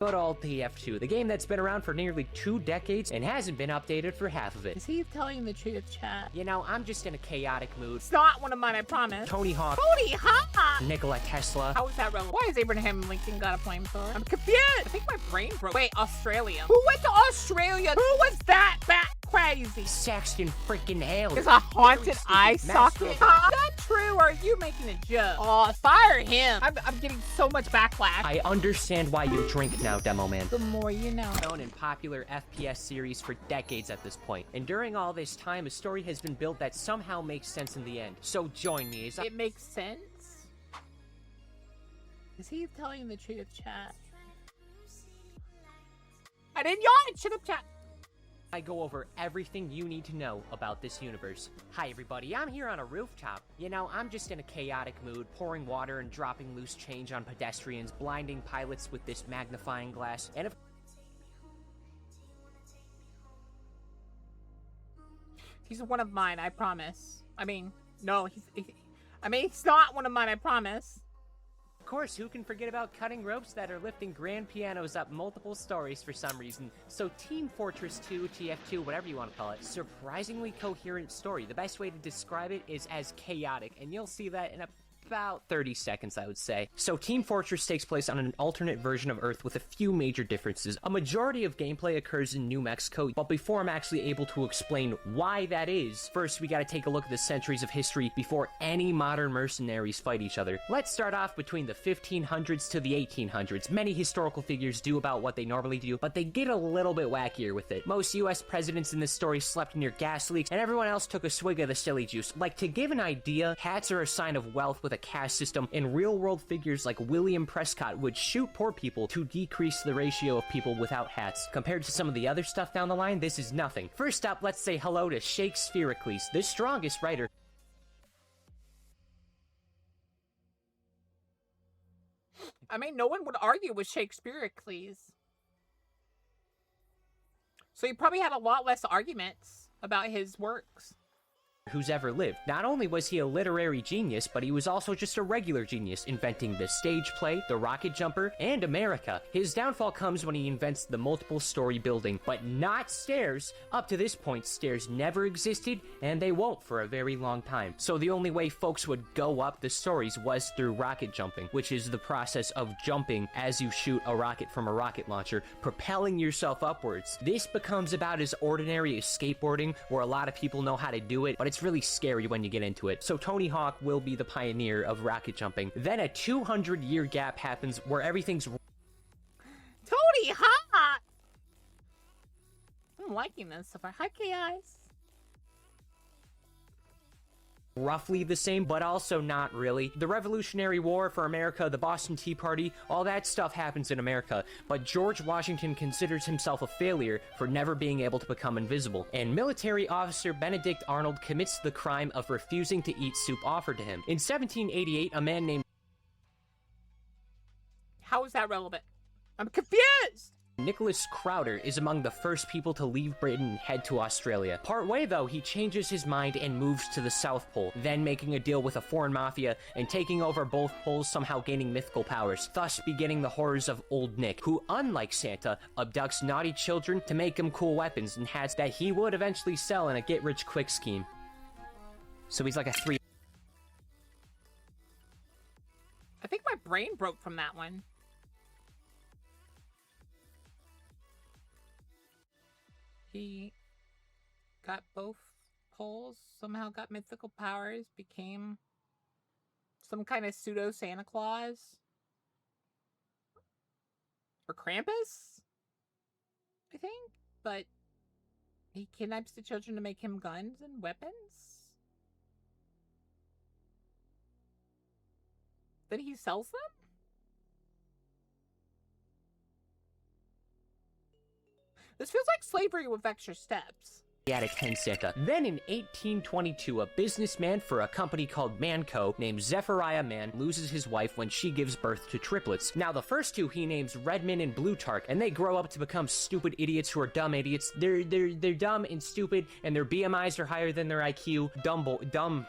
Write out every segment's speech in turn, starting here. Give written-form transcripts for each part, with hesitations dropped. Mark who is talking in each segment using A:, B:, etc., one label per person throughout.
A: Good old TF2, the game that's been around for nearly 2 decades and hasn't been updated for half of it.
B: Is he telling the truth, chat?
A: You know, I'm just in a chaotic mood.
B: It's not one of mine, I promise.
A: Tony Hawk.
B: Tony Hawk!
A: Nikola Tesla.
B: How is that relevant? Why is Abraham Lincoln got a flamethrower? I'm confused! I think my brain broke. Wait, Australia. Who went to Australia? Who was that crazy?
A: Saxton freaking Hale.
B: Is a haunted eye socket? Is that true, or are you making a joke? Oh, fire him. I'm getting so much backlash.
A: I understand why you drink now, Demo Man.
B: The more you know.
A: Known in popular FPS series for decades at this point. And during all this time, a story has been built that somehow makes sense in the end. So join me as
B: It makes sense? Is he telling the truth, chat? I didn't yawn! Shut up, chat!
A: I go over everything you need to know about this universe. Hi everybody, I'm here on a rooftop. You know, I'm just in a chaotic mood, pouring water and dropping loose change on pedestrians, blinding pilots with this magnifying glass, and if
B: he's one of mine, I promise. I mean, no, he's not one of mine, I promise.
A: of course, who can forget about cutting ropes that are lifting grand pianos up multiple stories for some reason? So Team Fortress 2, TF2, whatever you want to call it, surprisingly coherent story. The best way to describe it is as chaotic, and you'll see that in about 30 seconds, I would say. So Team Fortress takes place on an alternate version of Earth with a few major differences. A majority of gameplay occurs in New Mexico, but before I'm actually able to explain why that is, first we gotta take a look at the centuries of history before any modern mercenaries fight each other. Let's start off between the 1500s to the 1800s. Many historical figures do about what they normally do, but they get a little bit wackier with it. Most US presidents in this story slept near gas leaks, and everyone else took a swig of the silly juice. Like, to give an idea, hats are a sign of wealth with a caste system, and real-world figures like William Prescott would shoot poor people to decrease the ratio of people without hats. Compared to some of the other stuff down the line, this is nothing. First up, let's say hello to Shakespeare-Cles, the strongest writer.
B: I mean, no one would argue with Shakespeare-Cles. So he probably had a lot less arguments about his works.
A: Who's ever lived. Not only was he a literary genius, but he was also just a regular genius, inventing the stage play, the rocket jumper, and America. His downfall comes when he invents the multiple story building, but not stairs. Up to this point, stairs never existed, and they won't for a very long time. So the only way folks would go up the stories was through rocket jumping, which is the process of jumping as you shoot a rocket from a rocket launcher, propelling yourself upwards. This becomes about as ordinary as skateboarding, where a lot of people know how to do it, but it's really scary when you get into it. So Tony Hawk will be the pioneer of rocket jumping. Then a 200-year gap happens where everything's
B: Tony Hawk! I'm liking this so far. Hi, guys.
A: roughly the same, but also not really. The Revolutionary War for America, the Boston Tea Party, all that stuff happens in America, but George Washington considers himself a failure for never being able to become invisible, and military officer Benedict Arnold commits the crime of refusing to eat soup offered to him. In 1788, a man named...
B: How is that relevant? I'm confused!
A: Nicholas Crowder is among the first people to leave Britain and head to Australia. Partway, though, he changes his mind and moves to the South Pole, then making a deal with a foreign mafia and taking over both poles, somehow gaining mythical powers, thus beginning the horrors of Old Nick, who, unlike Santa, abducts naughty children to make them cool weapons and hats that he would eventually sell in a get-rich-quick scheme. So he's like a three...
B: I think my brain broke from that one. He got both poles, somehow got mythical powers, became some kind of pseudo Santa Claus. Or Krampus? I think. But he kidnaps the children to make him guns and weapons? Then he sells them? This feels like slavery with extra steps.
A: Out of 10 Santa. Then in 1822, a businessman for a company called Manco named Zechariah Mann loses his wife when she gives birth to triplets. Now the first two he names Redmond and Blutarch, and they grow up to become stupid idiots who are dumb idiots. They're dumb and stupid, and their BMIs are higher than their IQ. Dum-dums.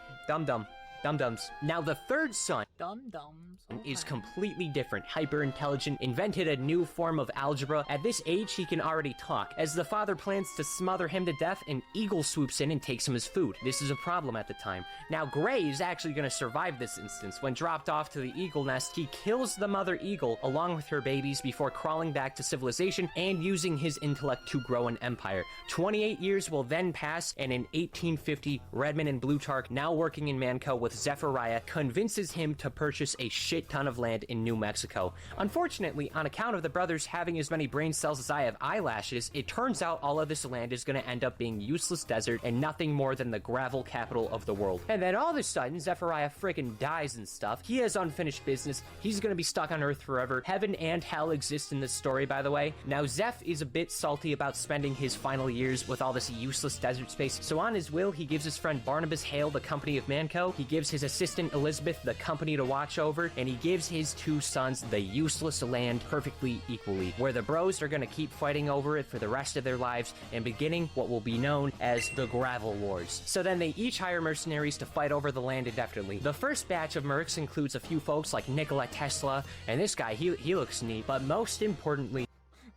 A: Now the third son,
B: dum-dums.
A: Is completely different, hyper-intelligent, invented a new form of algebra. At this age, he can already talk. As the father plans to smother him to death, an eagle swoops in and takes him his food. This is a problem at the time. Now, Gray is actually going to survive this instance. When dropped off to the eagle nest, he kills the mother eagle along with her babies before crawling back to civilization and using his intellect to grow an empire. 28 years will then pass, and in 1850, Redmond and Plutarch, now working in Manco with Zechariah, convinces him to purchase a shit ton of land in New Mexico. Unfortunately, on account of the brothers having as many brain cells as I have eyelashes, it turns out all of this land is going to end up being useless desert and nothing more than the gravel capital of the world. And then all of a sudden, Zechariah freaking dies and stuff. He has unfinished business. He's going to be stuck on Earth forever. Heaven and hell exist in this story, by the way. Now, Zeph is a bit salty about spending his final years with all this useless desert space, so on his will, he gives his friend Barnabas Hale the company of Manco, he gives his assistant Elizabeth the company to watch over, and he gives his two sons the useless land perfectly equally, where the bros are going to keep fighting over it for the rest of their lives and beginning what will be known as the Gravel Wars. So then they each hire mercenaries to fight over the land indefinitely. The first batch of mercs includes a few folks like Nikola Tesla, and this guy, he looks neat, but most importantly,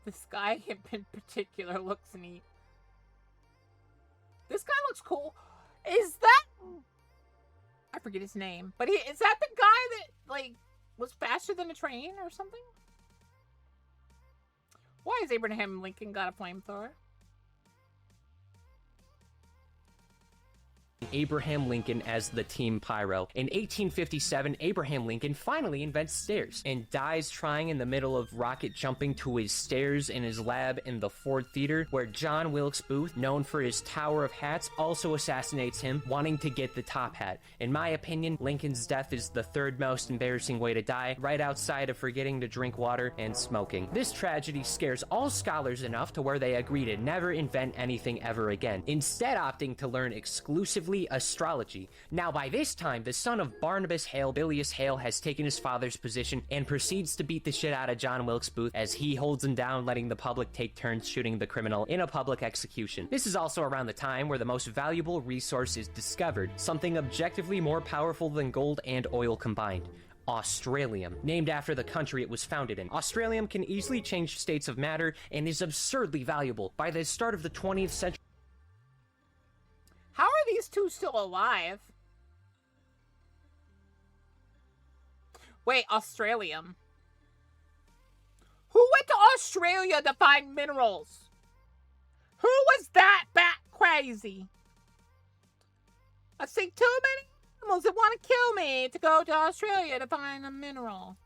B: this guy in particular looks neat. This guy looks cool. Is that... I forget his name. But is that the guy that, like, was faster than a train or something? Why has Abraham Lincoln got a flamethrower?
A: Abraham Lincoln as the Team Pyro. In 1857, Abraham Lincoln finally invents stairs and dies trying in the middle of rocket jumping to his stairs in his lab in the Ford Theater, where John Wilkes Booth, known for his Tower of Hats, also assassinates him, wanting to get the top hat. In my opinion, Lincoln's death is the third most embarrassing way to die, right outside of forgetting to drink water and smoking. This tragedy scares all scholars enough to where they agree to never invent anything ever again, instead opting to learn exclusively astrology. Now, by this time, the son of Barnabas Hale, Bilius Hale, has taken his father's position and proceeds to beat the shit out of John Wilkes Booth as he holds him down, letting the public take turns shooting the criminal in a public execution. This is also around the time where the most valuable resource is discovered, something objectively more powerful than gold and oil combined. Australium, named after the country it was founded in. Australium can easily change states of matter and is absurdly valuable. By the start of the 20th century,
B: how are these two still alive? Wait, Australium. Who went to Australia to find minerals? Who was that bat crazy? I see too many animals that want to kill me to go to Australia to find a mineral.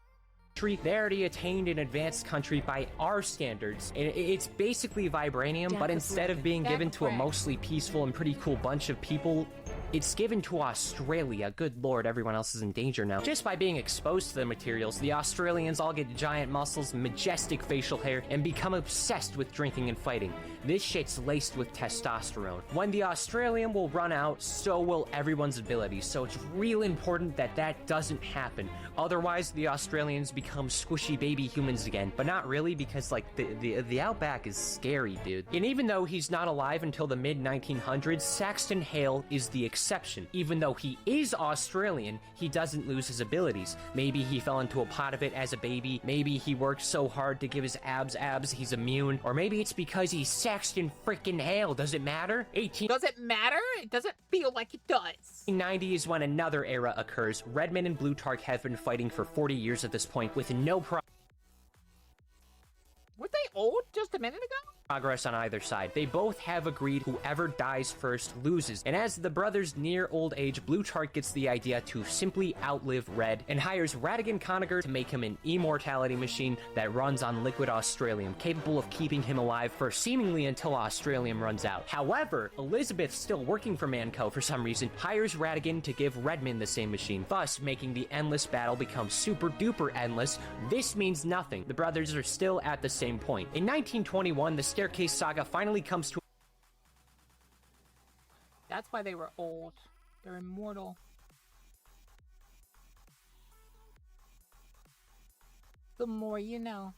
A: they already attained an advanced country by our standards. It's basically vibranium, but instead of being given to a mostly peaceful and pretty cool bunch of people, it's given to Australia. Good lord, everyone else is in danger now. Just by being exposed to the materials, the Australians all get giant muscles, majestic facial hair, and become obsessed with drinking and fighting. This shit's laced with testosterone. When the Australian will run out, so will everyone's abilities, so it's real important that that doesn't happen. Otherwise, the Australians become squishy baby humans again. But not really, because, like, the Outback is scary, dude. And even though he's not alive until the mid-1900s, Saxton Hale is the exception. Even though he is Australian, he doesn't lose his abilities. Maybe he fell into a pot of it as a baby. Maybe he worked so hard to give his abs he's immune. Or maybe it's because he's Saxton freaking Hale. Does it matter?
B: Does it matter? It doesn't feel like it does.
A: 1890 is when another era occurs. Redmond and Plutarch have been fighting for 40 years at this point with no
B: Were they old just a minute ago?
A: progress on either side. They both have agreed whoever dies first loses. And as the brothers near old age, Plutarch gets the idea to simply outlive Red and hires Radigan Conager to make him an immortality machine that runs on liquid Australium, capable of keeping him alive for seemingly until Australium runs out. However, Elizabeth, still working for Manco for some reason, hires Radigan to give Redmond the same machine, thus making the endless battle become super duper endless. This means nothing. The brothers are still at the same point. In 1921, the Staircase Saga finally comes to...
B: That's why they were old. They're immortal. The more you know.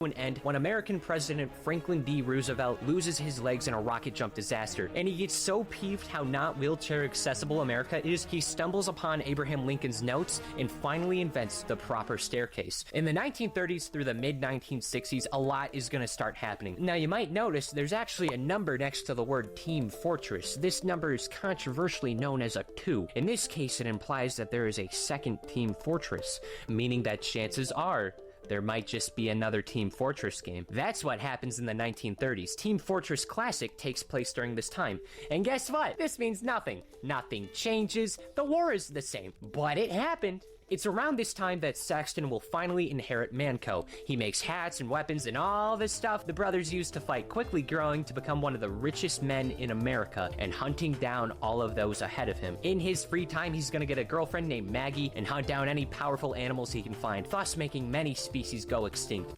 A: an end when American President Franklin D. Roosevelt loses his legs in a rocket jump disaster, and he gets so peeved how not wheelchair accessible America is, he stumbles upon Abraham Lincoln's notes and finally invents the proper staircase. In the 1930s through the mid-1960s, a lot is going to start happening. Now, you might notice there's actually a number next to the word Team Fortress. This number is controversially known as a 2. In this case, it implies that there is a second Team Fortress, meaning that chances are there might just be another Team Fortress game. That's what happens in the 1930s. Team Fortress Classic takes place during this time. And guess what? This means nothing. Nothing changes. The war is the same. But it happened. It's around this time that Saxton will finally inherit Manco. He makes hats and weapons and all this stuff the brothers used to fight, quickly growing to become one of the richest men in America and hunting down all of those ahead of him. In his free time, he's gonna get a girlfriend named Maggie and hunt down any powerful animals he can find, thus making many species go extinct.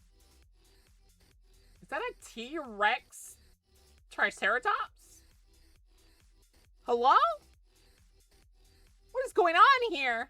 B: Is that a T-Rex Triceratops? Hello? What is going on here?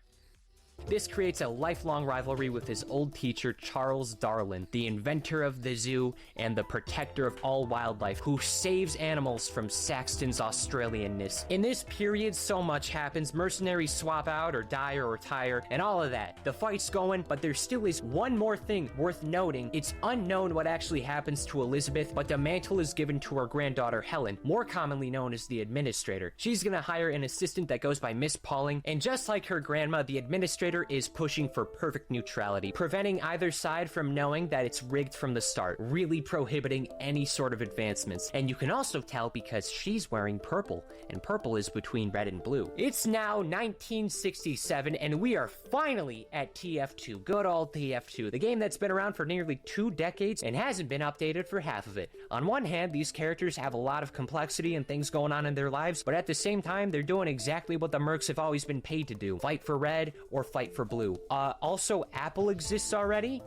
A: This creates a lifelong rivalry with his old teacher, Charles Darwin, the inventor of the zoo and the protector of all wildlife, who saves animals from Saxton's Australianness. In this period, so much happens. Mercenaries swap out or die or retire, and all of that. The fight's going, but there still is one more thing worth noting. It's unknown what actually happens to Elizabeth, but the mantle is given to her granddaughter, Helen, more commonly known as the administrator. She's gonna hire an assistant that goes by Miss Pauling, and just like her grandma, the administrator is pushing for perfect neutrality, preventing either side from knowing that it's rigged from the start, really prohibiting any sort of advancements. And you can also tell because she's wearing purple, and purple is between red and blue. It's now 1967, and we are finally at TF2, good old TF2, the game that's been around for nearly 2 decades and hasn't been updated for half of it. On one hand, these characters have a lot of complexity and things going on in their lives, but at the same time, they're doing exactly what the mercs have always been paid to do, fight for red or fight for blue. Also, Apple exists already?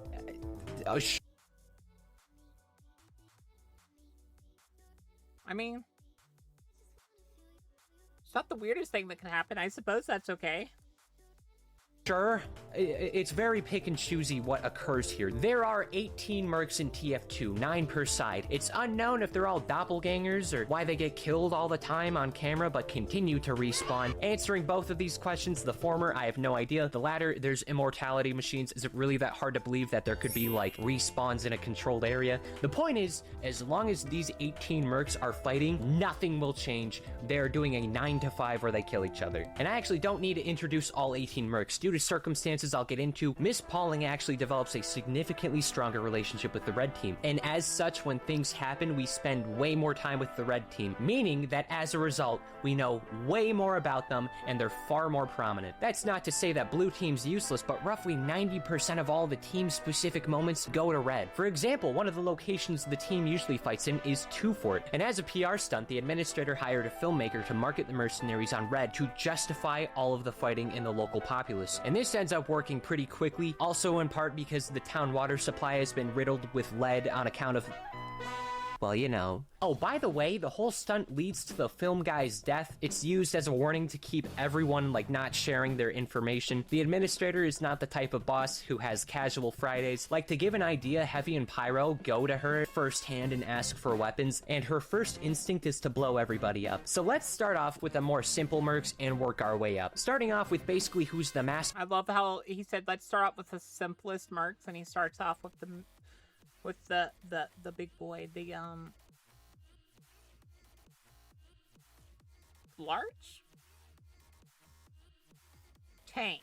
B: I mean, it's not the weirdest thing that can happen. I suppose that's okay.
A: Sure, it's very pick and choosy what occurs here. There are 18 mercs in TF2, 9 per side. It's unknown if they're all doppelgangers or why they get killed all the time on camera but continue to respawn. Answering both of these questions, the former, I have no idea. The latter, there's immortality machines. Is it really that hard to believe that there could be like respawns in a controlled area? The point is, as long as these 18 mercs are fighting, nothing will change. They're doing a 9 to 5 where they kill each other. And I actually don't need to introduce all 18 mercs. Due to circumstances I'll get into, Miss Pauling actually develops a significantly stronger relationship with the red team, and as such, when things happen, we spend way more time with the red team, meaning that as a result, we know way more about them, and they're far more prominent. That's not to say that blue team's useless, but roughly 90% of all the team-specific moments go to red. For example, one of the locations the team usually fights in is Two Fort, and as a PR stunt, the administrator hired a filmmaker to market the mercenaries on red to justify all of the fighting in the local populace. And this ends up working pretty quickly, also in part because the town water supply has been riddled with lead on account of, well, you know. Oh, by the way, the whole stunt leads to the film guy's death. It's used as a warning to keep everyone, like, not sharing their information. The administrator is not the type of boss who has casual Fridays. Like, to give an idea, Heavy and Pyro go to her firsthand and ask for weapons, and her first instinct is to blow everybody up. So let's start off with the more simple mercs and work our way up. Starting off with basically who's the master.
B: I love how he said, let's start off with the simplest mercs, and he starts off with the big boy, the large tank,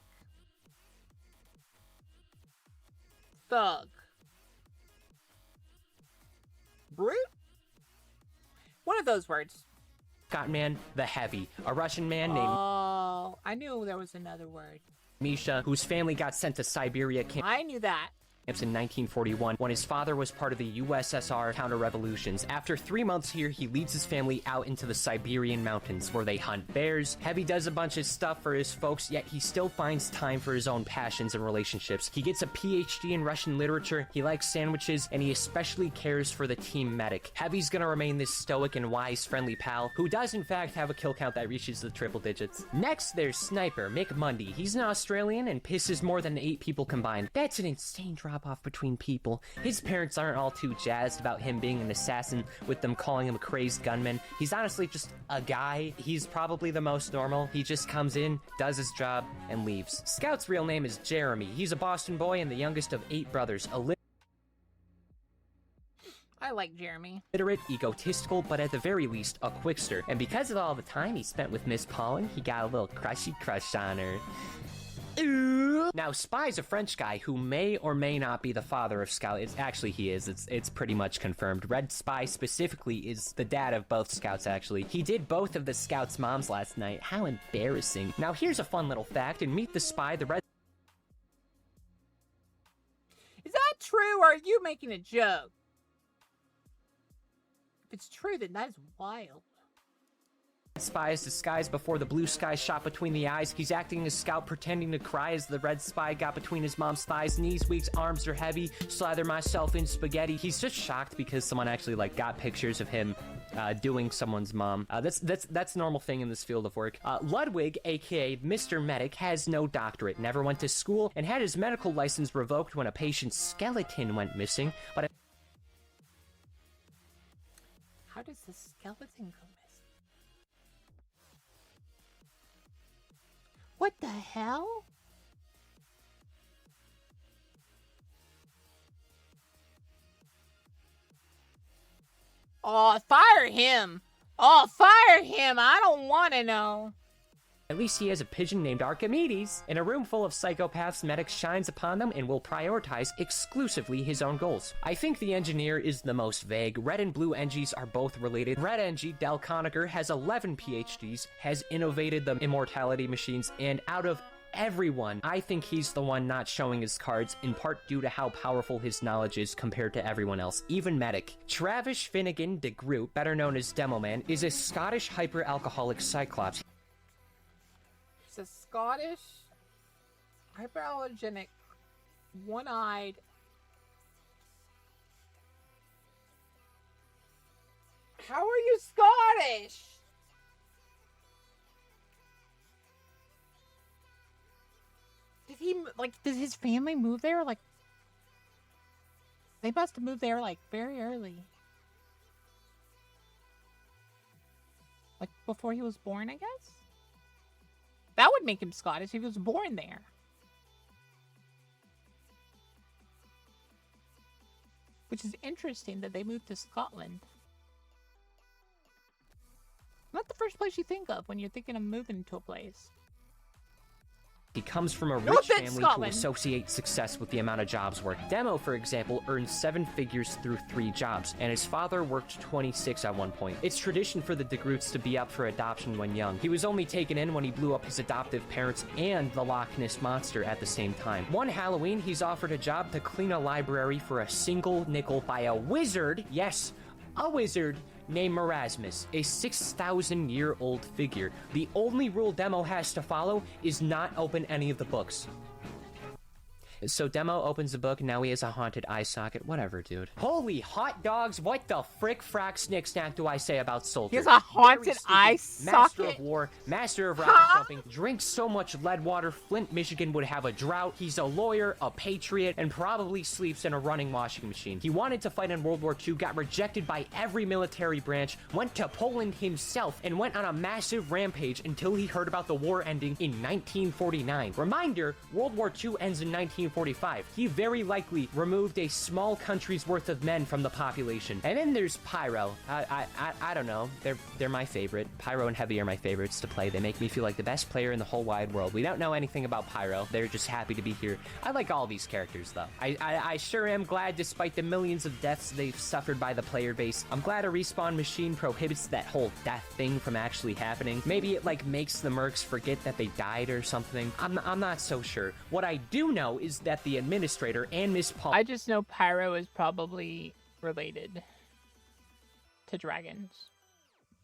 B: thug, brute, one of those words.
A: Scott Man, the Heavy, a Russian man named
B: I knew there was another word.
A: Misha, whose family got sent to Siberia camp.
B: I knew that.
A: In 1941 when his father was part of the USSR counter-revolutions. After 3 months here, he leads his family out into the Siberian mountains where they hunt bears. Heavy does a bunch of stuff for his folks, yet he still finds time for his own passions and relationships. He gets a PhD in Russian literature, he likes sandwiches, and he especially cares for the team medic. Heavy's gonna remain this stoic and wise friendly pal who does in fact have a kill count that reaches the triple digits. Next, there's Sniper, Mick Mundy. He's an Australian and pisses more than 8 people combined. That's an insane drop pop off between people. His parents aren't all too jazzed about him being an assassin, with them calling him a crazed gunman. He's honestly just a guy. He's probably the most normal. He just comes in, does his job, and leaves. Scout's real name is Jeremy. He's a Boston boy and the youngest of 8 brothers.
B: I like Jeremy.
A: Illiterate, egotistical, but at the very least, a quickster. And because of all the time he spent with Miss Pawn, he got a little crushy crush on her. Ooh. Now, Spy's a French guy who may or may not be the father of Scout. He is. It's pretty much confirmed. Red Spy specifically is the dad of both Scouts, actually. He did both of the Scouts' moms last night. How embarrassing. Now, here's a fun little fact. In Meet the Spy, the Red...
B: Is that true, or are you making a joke? If it's true, then that is wild.
A: Spy is disguised before the blue sky shot between the eyes. He's acting as Scout, pretending to cry as the Red Spy got between his mom's thighs. Knees weak, arms are heavy, slather myself in spaghetti. He's just shocked because someone actually got pictures of him doing someone's mom. That's a normal thing in this field of work. Ludwig, aka Mr. Medic, has no doctorate, never went to school, and had his medical license revoked when a patient's skeleton went missing. But
B: how does the skeleton go missing? What the hell? Oh, fire him! Oh, fire him! I don't want to know.
A: at least he has a pigeon named Archimedes. In a room full of psychopaths, Medic shines upon them and will prioritize exclusively his own goals. I think the engineer is the most vague. Red and blue Engies are both related. Red Engie, Del Conacher, has 11 PhDs, has innovated the immortality machines, and out of everyone, I think he's the one not showing his cards, in part due to how powerful his knowledge is compared to everyone else, even Medic. Travis Finnegan de Groot, better known as Demoman, is a Scottish hyper-alcoholic cyclops.
B: He's a Scottish, hyperallergenic, one-eyed... How are you Scottish? Did he, did his family move there? They must have moved there, very early. Before he was born, I guess? That would make him Scottish if he was born there. Which is interesting that they moved to Scotland. Not the first place you think of when you're thinking of moving to a place.
A: He comes from a rich family to associate success with the amount of jobs worked. Demo, for example, earned 7 figures through 3 jobs, and his father worked 26 at one point. It's tradition for the de Groots to be up for adoption when young. He was only taken in when he blew up his adoptive parents and the Loch Ness Monster at the same time. One Halloween, he's offered a job to clean a library for a single nickel by a wizard, yes, a wizard, named Marasmus, a 6,000-year-old figure. The only rule Demo has to follow is not open any of the books. So Demo opens the book, and now he has a haunted eye socket. Whatever, dude. Holy hot dogs, what the frick frack snick snack do I say about Soldier?
B: He has a haunted eye socket?
A: Master of war, master of rocket jumping, drinks so much lead water, Flint, Michigan would have a drought. He's a lawyer, a patriot, and probably sleeps in a running washing machine. He wanted to fight in World War II, got rejected by every military branch, went to Poland himself, and went on a massive rampage until he heard about the war ending in 1949. Reminder, World War II ends in 1945. He very likely removed a small country's worth of men from the population. And then there's Pyro. I don't know. They're my favorite. Pyro and Heavy are my favorites to play. They make me feel like the best player in the whole wide world. We don't know anything about Pyro. They're just happy to be here. I like all these characters, though. I sure am glad, despite the millions of deaths they've suffered by the player base, I'm glad a respawn machine prohibits that whole death thing from actually happening. Maybe it, makes the mercs forget that they died or something. I'm not so sure. What I do know is that the administrator and Miss Paul...
B: I just know Pyro is probably related to dragons.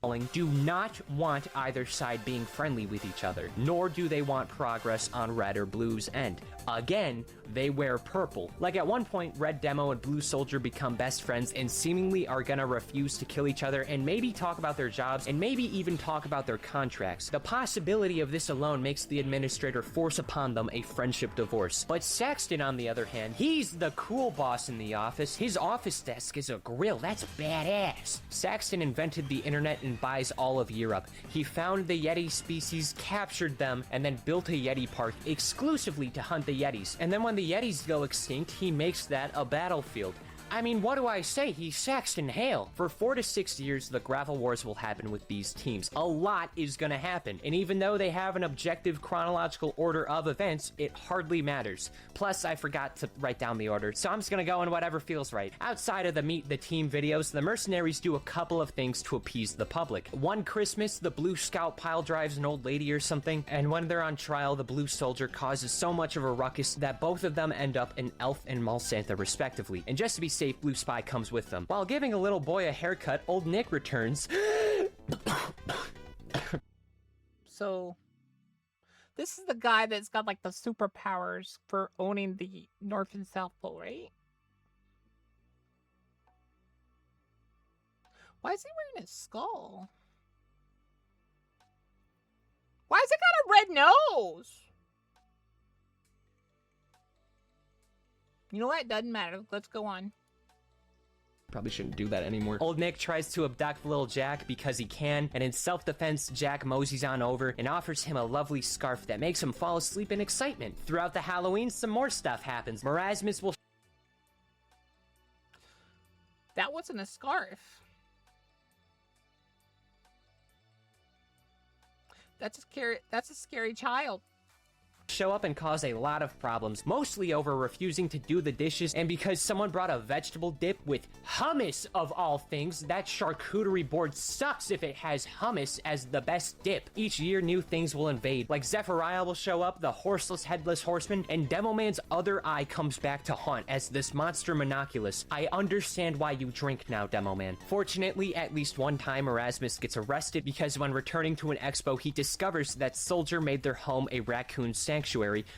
A: do not want either side being friendly with each other, nor do they want progress on Red or Blue's end. Again, they wear purple. Like at one point, Red Demo and Blue Soldier become best friends and seemingly are gonna refuse to kill each other and maybe talk about their jobs and maybe even talk about their contracts. The possibility of this alone makes the administrator force upon them a friendship divorce. But Saxton, on the other hand, he's the cool boss in the office. His office desk is a grill. That's badass. Saxton invented the internet and buys all of Europe. He found the Yeti species, captured them, and then built a Yeti park exclusively to hunt the Yetis. And then when the Yetis go extinct, he makes that a battlefield. I mean, what do I say? He's Saxton Hale. For 4 to 6 years, the gravel wars will happen with these teams. A lot is gonna happen, and even though they have an objective chronological order of events, it hardly matters. Plus, I forgot to write down the order, so I'm just gonna go in whatever feels right. Outside of the Meet the Team videos, the mercenaries do a couple of things to appease the public. One Christmas, the Blue Scout pile drives an old lady or something, and when they're on trial, the Blue Soldier causes so much of a ruckus that both of them end up in Elf and Mall Santa respectively. And just to be safe, Blue Spy comes with them. While giving a little boy a haircut, old Nick returns.
B: So, this is the guy that's got like the superpowers for owning the North and South Pole, right? Why is he wearing a skull? Why has it got a red nose? You know what? Doesn't matter. Let's go on.
A: Probably shouldn't do that anymore. Old Nick tries to abduct little Jack because he can, and in self-defense, Jack moseys on over and offers him a lovely scarf that makes him fall asleep in excitement. Throughout the Halloween, some more stuff happens. Marasmus will...
B: That wasn't a scarf. That's a scary child.
A: Show up and cause a lot of problems, mostly over refusing to do the dishes and because someone brought a vegetable dip with hummus of all things. That charcuterie board sucks if it has hummus as the best dip. Each year new things will invade, like Zephyriah will show up, the horseless headless horseman, and Demoman's other eye comes back to haunt as this monster Monoculus. I understand why you drink now, Demoman. Fortunately, at least one time Erasmus gets arrested because when returning to an expo he discovers that Soldier made their home a raccoon sanctuary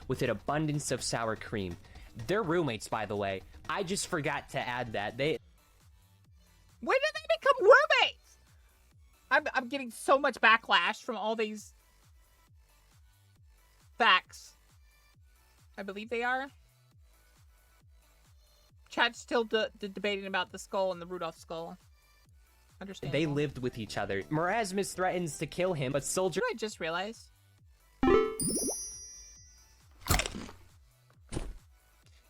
A: with an abundance of sour cream. They're roommates, by the way. I just forgot to add that. When
B: did they become roommates? I'm getting so much backlash from all these facts. I believe they are. Chat's still debating about the skull and the Rudolph skull. Understandable.
A: They lived with each other. Marasmus threatens to kill him, but Soldier...
B: I just realized.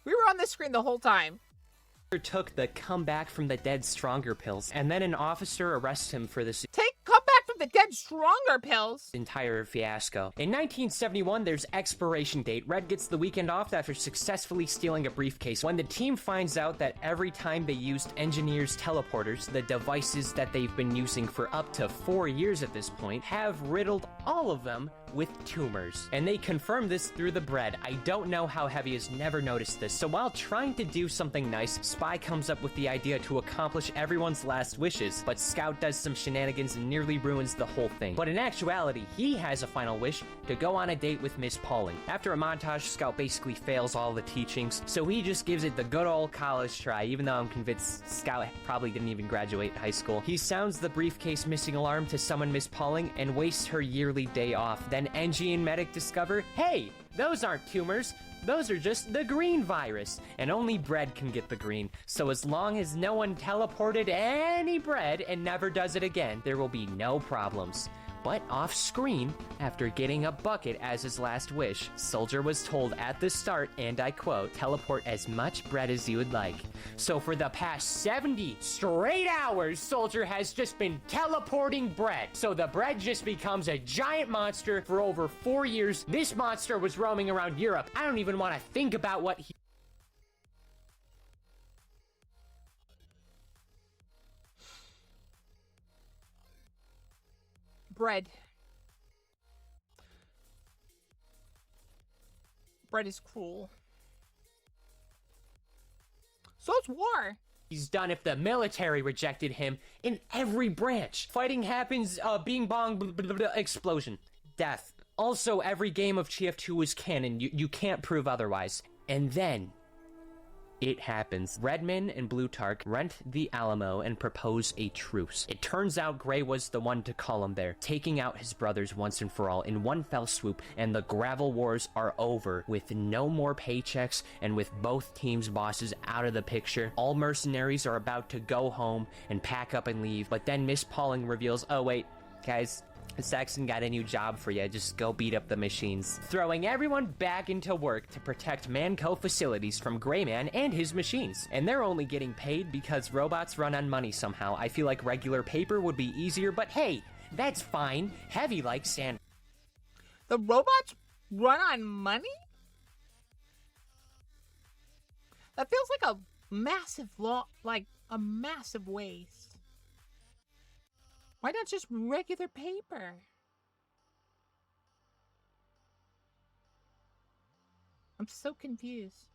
B: We were on this screen the whole time.
A: Took the come back from the dead stronger pills, and then an officer arrests him for this
B: Come back from the dead stronger pills.
A: entire fiasco. In 1971, there's expiration date. Red gets the weekend off after successfully stealing a briefcase. When the team finds out that every time they used engineers' teleporters, the devices that they've been using for up to 4 years at this point, have riddled all of them with tumors. And they confirm this through the bread. I don't know how Heavy has never noticed this. So while trying to do something nice, Spy comes up with the idea to accomplish everyone's last wishes, but Scout does some shenanigans and nearly ruins the whole thing. But in actuality, he has a final wish to go on a date with Miss Pauling. After a montage, Scout basically fails all the teachings, so he just gives it the good old college try, even though I'm convinced Scout probably didn't even graduate high school. He sounds the briefcase missing alarm to summon Miss Pauling and wastes her yearly day off. Then Engie and Medic discover, hey, those aren't tumors, those are just the green virus, and only Bread can get the green. So as long as no one teleported any bread and never does it again, there will be no problems. But off screen, after getting a bucket as his last wish, Soldier was told at the start, and I quote, teleport as much bread as you would like. So for the past 70 straight hours, Soldier has just been teleporting bread. So the bread just becomes a giant monster for over 4 years. This monster was roaming around Europe. I don't even want to think about what he...
B: Bread. Bread is cruel. So it's war.
A: he's done if the military rejected him in every branch. Fighting happens, bing bong, blah, blah, blah, explosion, death. Also, every game of TF2 is canon. You can't prove otherwise. And then it happens. Redman and Blutarch rent the Alamo and propose a truce. It turns out Gray was the one to call him there, taking out his brothers once and for all in one fell swoop, and the Gravel Wars are over with no more paychecks and with both teams' bosses out of the picture. All mercenaries are about to go home and pack up and leave, but then Miss Pauling reveals, oh wait, guys, Saxon got a new job for you, just go beat up the machines. Throwing everyone back into work to protect Manco facilities from Grayman and his machines. And they're only getting paid because robots run on money somehow. I feel like regular paper would be easier, but hey, that's fine. Heavy like sand.
B: The robots run on money? That feels like a massive a massive waste. Why not just regular paper? I'm so confused.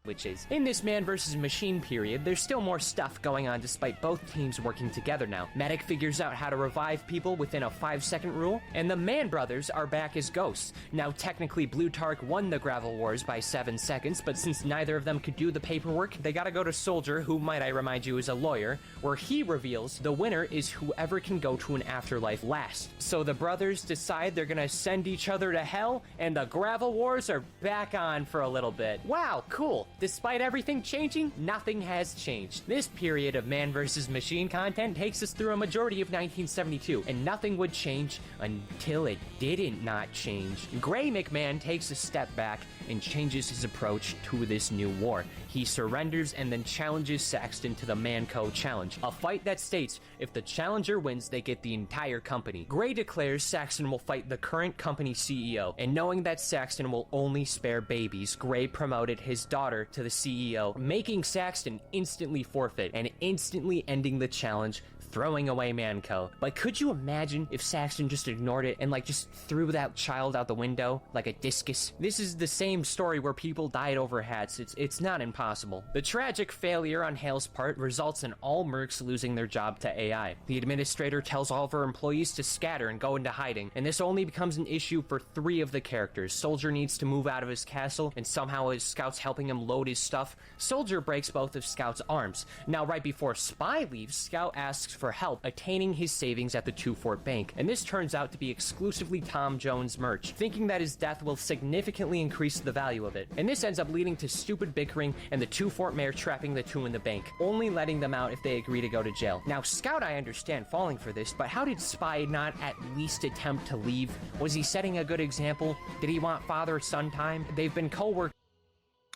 A: Which is, in this man versus machine period, there's still more stuff going on despite both teams working together now. Medic figures out how to revive people within a 5-second rule, and the Man Brothers are back as ghosts. Now technically Blutarch won the Gravel Wars by 7 seconds, but since neither of them could do the paperwork, they gotta go to Soldier, who might I remind you is a lawyer, where he reveals the winner is whoever can go to an afterlife last. So the brothers decide they're gonna send each other to hell, and the Gravel Wars are back on for a little bit. Wow, cool. Despite everything changing, nothing has changed. This period of man versus machine content takes us through a majority of 1972, and nothing would change until it didn't not change. Gray McMahon takes a step back and changes his approach to this new war. He surrenders and then challenges Saxton to the Manco Challenge, a fight that states if the challenger wins, they get the entire company. Gray declares Saxton will fight the current company CEO, and knowing that Saxton will only spare babies, Gray promoted his daughter to the CEO, making Saxton instantly forfeit and instantly ending the challenge, throwing away Manco. But could you imagine if Saxton just ignored it and just threw that child out the window like a discus? This is the same story where people died over hats. It's not impossible. The tragic failure on Hale's part results in all mercs losing their job to AI. The administrator tells all of her employees to scatter and go into hiding, and this only becomes an issue for 3 of the characters. Soldier needs to move out of his castle, and somehow his scouts helping him load his stuff. Soldier breaks both of Scout's arms. Now right before Spy leaves, Scout asks for help attaining his savings at the Two-Fort Bank, and this turns out to be exclusively Tom Jones merch, thinking that his death will significantly increase the value of it. And this ends up leading to stupid bickering and the Two-Fort mayor trapping the two in the bank, only letting them out if they agree to go to jail. Now Scout, I understand falling for this, but how did Spy not at least attempt to leave? Was he setting a good example? Did he want father-son time? They've been co-workers.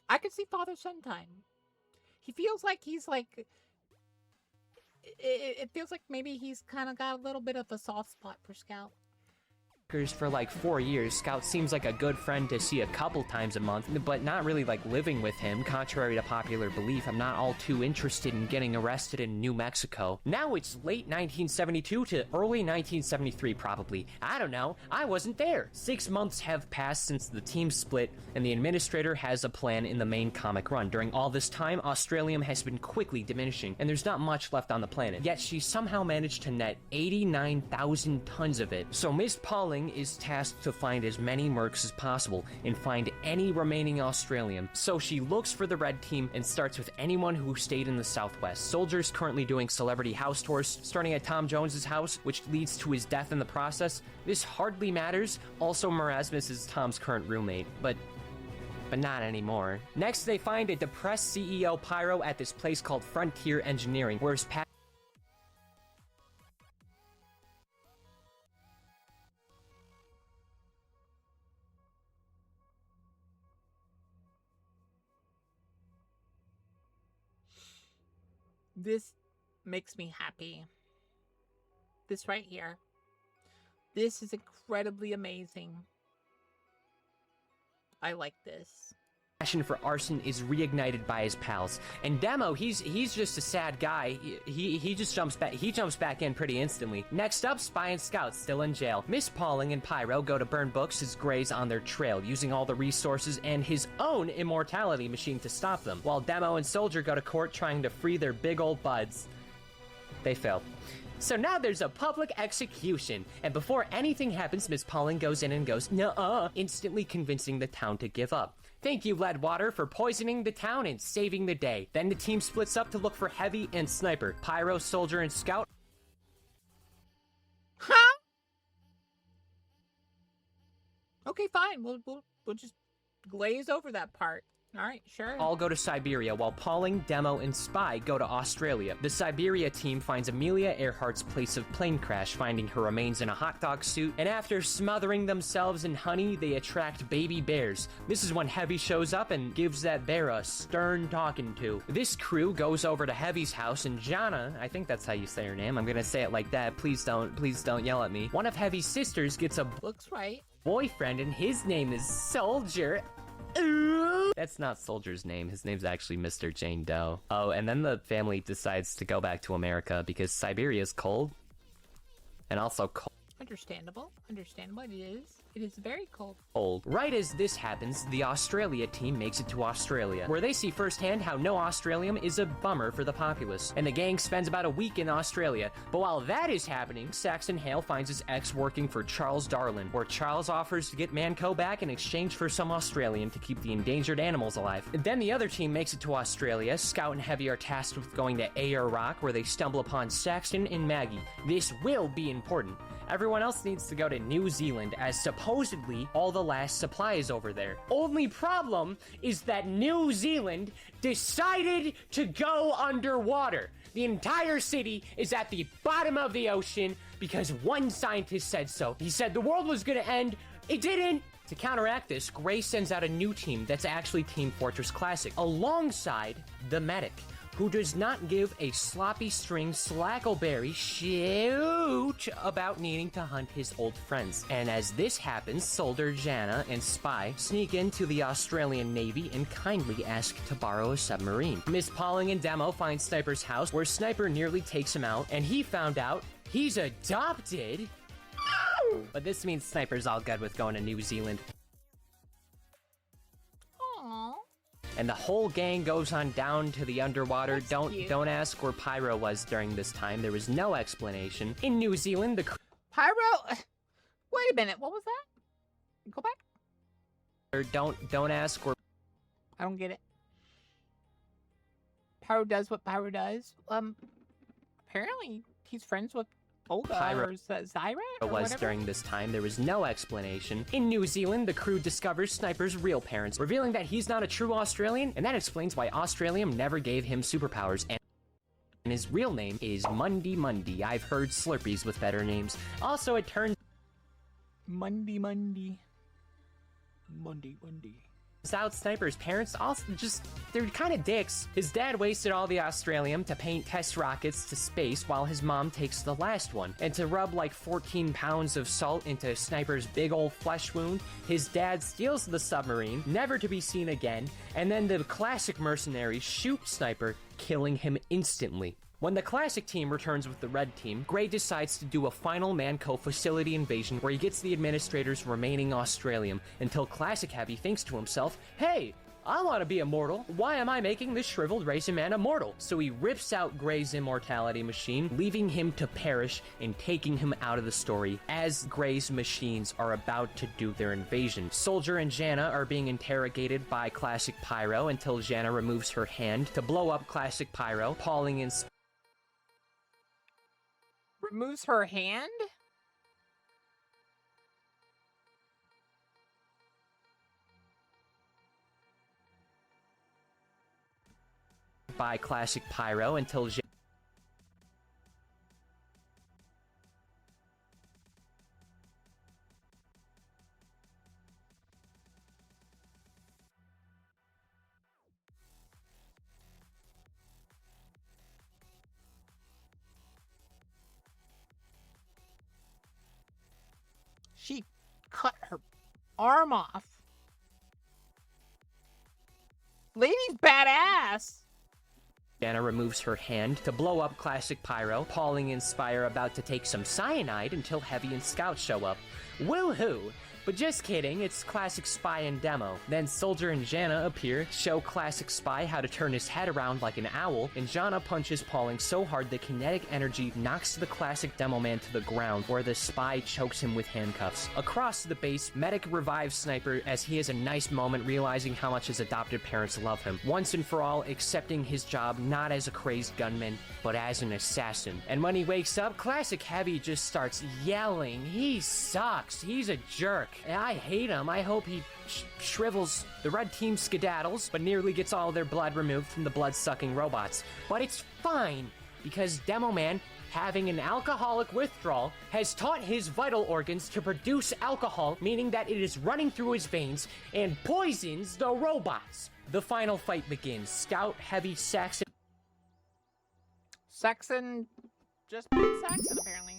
B: I could see father-son time. He feels like he's it feels like maybe he's kind of got a little bit of a soft spot for Scout.
A: For 4 years. Scout seems like a good friend to see a couple times a month, but not really living with him. Contrary to popular belief, I'm not all too interested in getting arrested in New Mexico. Now it's late 1972 to early 1973 probably. I don't know, I wasn't there. 6 months have passed since the team split, and the administrator has a plan in the main comic run. During all this time, Australium has been quickly diminishing, and there's not much left on the planet. Yet she somehow managed to net 89,000 tons of it. So Miss Pauling is tasked to find as many mercs as possible and find any remaining Australian. So she looks for the red team and starts with anyone who stayed in the Southwest. Soldier's currently doing celebrity house tours, starting at Tom Jones's house, which leads to his death in the process. This hardly matters. Also, Marasmus is Tom's current roommate, but not anymore. Next, they find a depressed CEO Pyro at this place called Frontier Engineering, where his
B: This makes me happy. This right here. This is incredibly amazing. I like this.
A: passion for arson is reignited by his pals. And Demo, he's just a sad guy. He just jumps back in pretty instantly. Next up, Spy and Scout still in jail. Miss Pauling and Pyro go to burn books as Gray's on their trail, using all the resources and his own immortality machine to stop them, while Demo and Soldier go to court trying to free their big old buds. They failed. So now there's a public execution, and before anything happens, Miss Pauling goes in and goes, "Nuh-uh," instantly convincing the town to give up. Thank you, Leadwater, for poisoning the town and saving the day. Then the team splits up to look for Heavy and Sniper. Pyro, Soldier, and Scout.
B: Huh? Okay, fine. We'll just glaze over that part. All right, sure.
A: All go to Siberia, while Pauling, Demo, and Spy go to Australia. The Siberia team finds Amelia Earhart's place of plane crash, finding her remains in a hot dog suit, and after smothering themselves in honey, they attract baby bears. This is when Heavy shows up and gives that bear a stern talking to. This crew goes over to Heavy's house, and Jana, I think that's how you say her name, I'm gonna say it like that, please don't yell at me. One of Heavy's sisters gets a
B: Looks right.
A: boyfriend, and his name is Soldier. That's not Soldier's name. His name's actually Mr. Jane Doe. Oh, and then the family decides to go back to America because Siberia's cold. And also cold.
B: Understandable. Understandable. It is. It is very cold.
A: Right as this happens, the Australia team makes it to Australia, where they see firsthand how no Australium is a bummer for the populace, and the gang spends about a week in Australia. But while that is happening, Saxon Hale finds his ex working for Charles Darlin, where Charles offers to get Manco back in exchange for some Australian to keep the endangered animals alive. Then the other team makes it to Australia. Scout and Heavy are tasked with going to Ayr Rock, where they stumble upon Saxon and Maggie. This will be important. Everyone else needs to go to New Zealand, as supposedly all the last supply is over there. Only problem is that New Zealand decided to go underwater. The entire city is at the bottom of the ocean because one scientist said so. He said the world was gonna end. It didn't. To counteract this, Gray sends out a new team that's actually Team Fortress Classic, alongside the medic, who does not give a sloppy string slackleberry shoot about needing to hunt his old friends. And as this happens, Soldier, Jana, and Spy sneak into the Australian Navy and kindly ask to borrow a submarine. Miss Pauling and Demo find Sniper's house, where Sniper nearly takes him out, and he found out he's adopted. But this means Sniper's all good with going to New Zealand.
B: Aww.
A: And the whole gang goes on down to the underwater.
B: That's
A: Don't
B: cute.
A: don't ask where Pyro was during this time. There was no explanation. In New Zealand, the
B: Pyro. Wait a minute. What was that? Go back.
A: don't ask where
B: I don't get it. Pyro does what Pyro does. Apparently he's friends with Olga
A: Pyro
B: or Zyra or
A: was
B: whatever.
A: during this time. There was no explanation. In New Zealand, the crew discovers Sniper's real parents, revealing that he's not a true Australian, and that explains why Australium never gave him superpowers. And his real name is Mundy Mundy. I've heard Slurpees with better names. Also, it turns
B: Monday.
A: out Sniper's parents also they're kind of dicks. His dad wasted all the Australium to paint test rockets to space, while his mom takes the last one. And to rub like 14 pounds of salt into Sniper's big old flesh wound, his dad steals the submarine, never to be seen again, and then the classic mercenaries shoot Sniper, killing him instantly. When the Classic team returns with the Red team, Gray decides to do a final Manco facility invasion where he gets the administrator's remaining Australium, until Classic Heavy thinks to himself, hey, I want to be immortal. Why am I making this shriveled raisin man immortal? So he rips out Gray's immortality machine, leaving him to perish and taking him out of the story as Gray's machines are about to do their invasion. Soldier and Jana are being interrogated by Classic Pyro until Jana removes her hand to blow up Classic Pyro. Pauling and
B: Removes her hand?
A: by Classic Pyro until
B: She cut her arm off. guess.
A: Jana removes her hand to blow up Classic Pyro. Pauling and Spire about to take some cyanide until Heavy and Scout show up. Woohoo! But just kidding, it's Classic Spy and Demo. Then Soldier and Jana appear, show Classic Spy how to turn his head around like an owl, and Jana punches Pauling so hard the kinetic energy knocks the Classic Demo Man to the ground, where the Spy chokes him with handcuffs. Across the base, Medic revives Sniper as he has a nice moment realizing how much his adopted parents love him. Once and for all, accepting his job not as a crazed gunman, but as an assassin. And when he wakes up, Classic Heavy just starts yelling, "He sucks, he's a jerk. I hate him. I hope he shrivels." The red team skedaddles, but nearly gets all their blood removed from the blood-sucking robots. But it's fine, because Demo Man, having an alcoholic withdrawal, has taught his vital organs to produce alcohol, meaning that it is running through his veins and poisons the robots. The final fight begins. Scout, Heavy, Saxon...
B: Saxon just beat Saxon, apparently.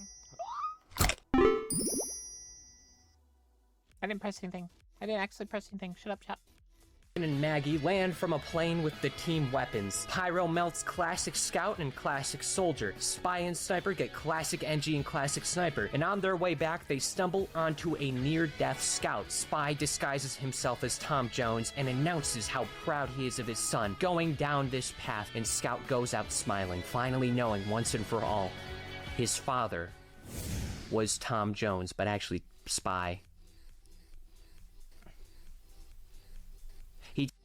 B: I didn't press anything. I didn't actually press anything. Shut up, chat.
A: and Maggie land from a plane with the team weapons. Pyro melts Classic Scout and Classic Soldier. Spy and Sniper get Classic NG and Classic Sniper. And on their way back, they stumble onto a near-death Scout. Spy disguises himself as Tom Jones and announces how proud he is of his son going down this path, and Scout goes out smiling, finally knowing once and for all his father was Tom Jones, but actually Spy.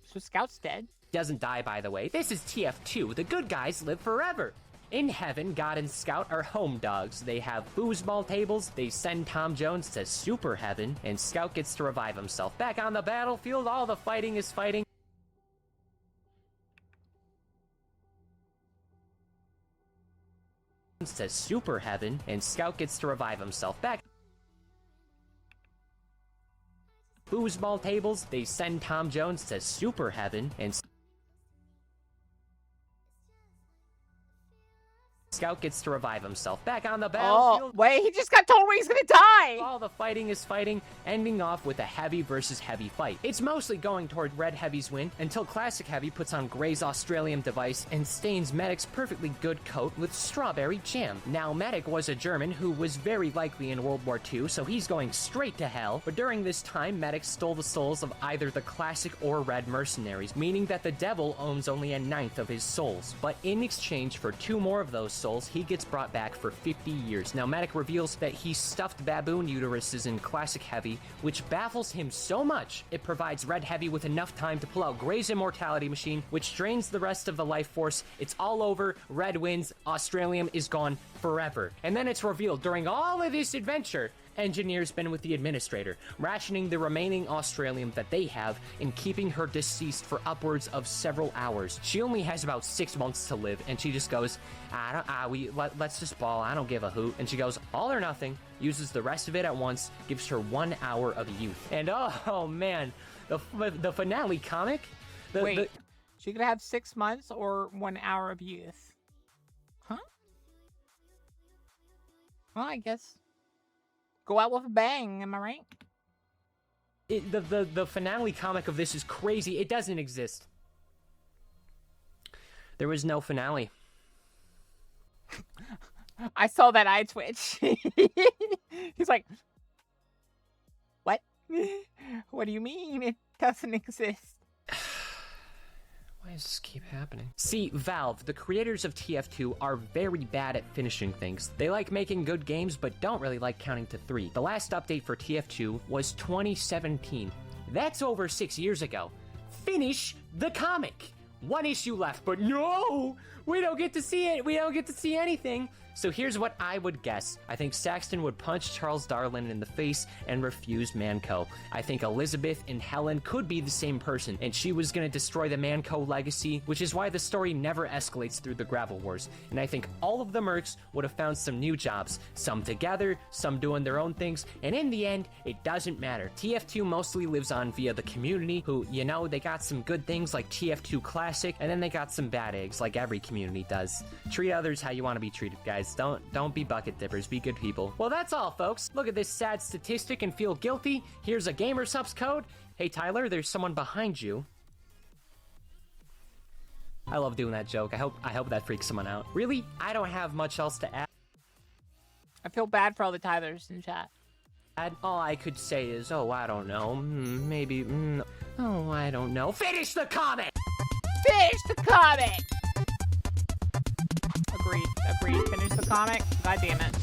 B: So Scout's dead?
A: Doesn't die, by the way. This is TF2. The good guys live forever. In heaven, God and Scout are home dogs. They have foosball tables. They send Tom Jones to super heaven, and Scout gets to revive himself. Back on the battlefield, all the fighting is fighting. To super heaven, and Scout gets to revive himself. Back. Foosball tables, they send Tom Jones to super heaven, and Scout gets to revive himself. Back on the battlefield.
B: Oh, wait, he just got told where he's gonna die!
A: All the fighting is fighting, ending off with a heavy versus heavy fight. It's mostly going toward Red Heavy's win, until Classic Heavy puts on Gray's Australium device and stains Medic's perfectly good coat with strawberry jam. Now, Medic was a German who was very likely in World War II, so he's going straight to hell. But during this time, Medic stole the souls of either the Classic or Red mercenaries, meaning that the devil owns only a ninth of his souls. But in exchange for 2 more of those souls, he gets brought back for 50 years. Now, Medic reveals that he stuffed baboon uteruses in Classic Heavy, which baffles him so much, it provides Red Heavy with enough time to pull out Gray's immortality machine, which drains the rest of the life force. It's all over, Red wins, Australium is gone forever. And then it's revealed during all of this adventure, Engineer's been with the administrator, rationing the remaining Australium that they have and keeping her deceased for upwards of several hours. She only has about 6 months to live, and she just goes, let's just ball, I don't give a hoot. And she goes, all or nothing, uses the rest of it at once, gives her 1 hour of youth. And oh man, the finale comic?
B: Wait, she could have 6 months or 1 hour of youth. Huh? Well, I guess go out with a bang, am I right?
A: The finale comic of this is crazy. It doesn't exist. There was no finale.
B: I saw that eye twitch. He's like, what? What do you mean it doesn't exist?
A: Why does this keep happening? See, Valve, the creators of TF2, are very bad at finishing things. They like making good games, but don't really like counting to 3. The last update for TF2 was 2017. That's over 6 years ago. Finish the comic! 1 issue left, but no! We don't get to see it! We don't get to see anything! So here's what I would guess. I think Saxton would punch Charles Darwin in the face and refuse Manco. I think Elizabeth and Helen could be the same person, and she was gonna destroy the Manco legacy, which is why the story never escalates through the Gravel Wars. And I think all of the mercs would have found some new jobs, some together, some doing their own things, and in the end, it doesn't matter. TF2 mostly lives on via the community, who, you know, they got some good things like TF2 Classic, and then they got some bad eggs like every community does. Treat others how you want to be treated, guys. Don't be bucket dippers, be good people. Well, that's all, folks. Look at this sad statistic and feel guilty. Here's a GamerSupps code. Hey, Tyler, there's someone behind you. I love doing that joke. I hope that freaks someone out. Really, I don't have much else to add.
B: I feel bad for all the Tylers in chat.
A: All I could say is, oh, I don't know, maybe, oh, I don't know. Finish the comic!
B: Finish the comic! Agreed. Finish the comic. God damn it.